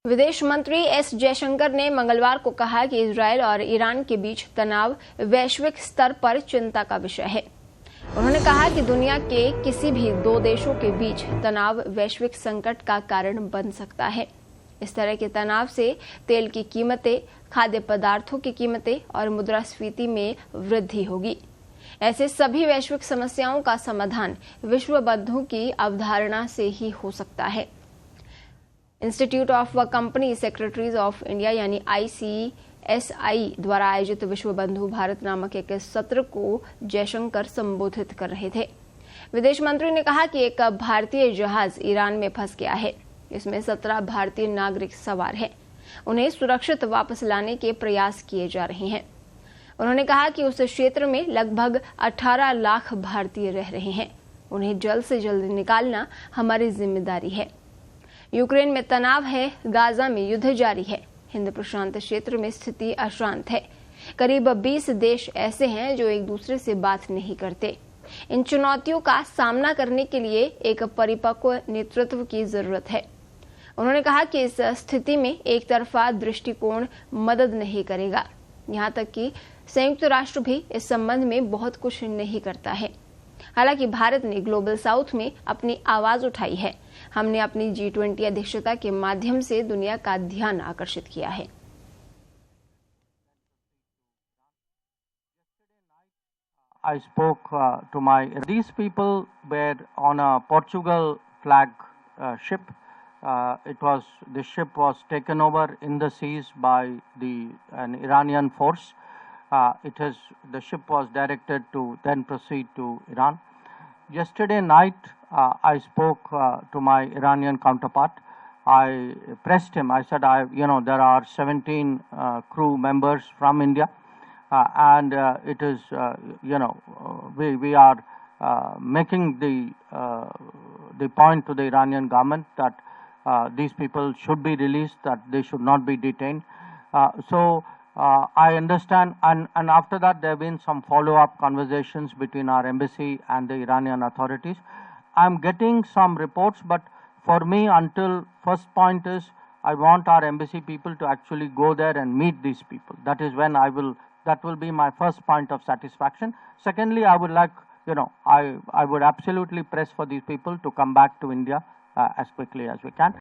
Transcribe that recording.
विदेश मंत्री एस जयशंकर ने मंगलवार को कहा कि इजरायल और ईरान के बीच तनाव वैश्विक स्तर पर चिंता का विषय है। उन्होंने कहा कि दुनिया के किसी भी दो देशों के बीच तनाव वैश्विक संकट का कारण बन सकता है। इस तरह के तनाव से तेल की कीमतें, खाद्य पदार्थों की कीमतें और मुद्रास्फीति में वृद्धि होगी। ऐसे सभी वैश्विक समस्याओं का समाधान विश्व बंधु की अवधारणा से ही हो सकता है। Institute of company secretaries of India यानी ICSI द्वारा आयोजित विश्व बंधु भारत नामक एक सत्र को जयशंकर संबोधित कर रहे थे। विदेश मंत्री ने कहा कि एक भारतीय जहाज ईरान में फंस गया है। इसमें 17 भारतीय नागरिक सवार हैं। उन्हें सुरक्षित वापस लाने के प्रयास किए जा रहे हैं। उन्होंने कहा कि उस क्षेत्र में लगभग 18 लाख भारतीय रह रहे हैं। उन्हें जल्द से जल्द निकालना हमारी जिम्मेदारी है। यूक्रेन में तनाव है, गाजा में युद्ध जारी है, हिंद प्रशांत क्षेत्र में स्थिति अशांत है। करीब 20 देश ऐसे हैं जो एक दूसरे से बात नहीं करते। इन चुनौतियों का सामना करने के लिए एक परिपक्व नेतृत्व की जरूरत है। उन्होंने कहा कि इस स्थिति में एक तरफा दृष्टिकोण मदद नहीं करेगा। यहाँ तक कि संयुक्त राष्ट्र भी इस संबंध में बहुत कुछ नहीं करता है। हालांकि भारत ने ग्लोबल साउथ में अपनी आवाज उठाई है। हमने अपनी G20 अध्यक्षता के माध्यम से दुनिया का ध्यान आकर्षित किया है। I spoke these people were on a Portugal flag ship. The ship was taken over in the seas by an Iranian force. The ship was directed to then proceed to Iran. Yesterday night, I spoke to my Iranian counterpart. I pressed him. I said, there are 17 crew members from India, and it is, we are making the point to the Iranian government that these people should be released, that they should not be detained. I understand, and after that there have been some follow-up conversations between our embassy and the Iranian authorities. I'm getting some reports, but for me, until first point is, I want our embassy people to actually go there and meet these people. That is when that will be my first point of satisfaction. Secondly, I would like, I would absolutely press for these people to come back to India as quickly as we can.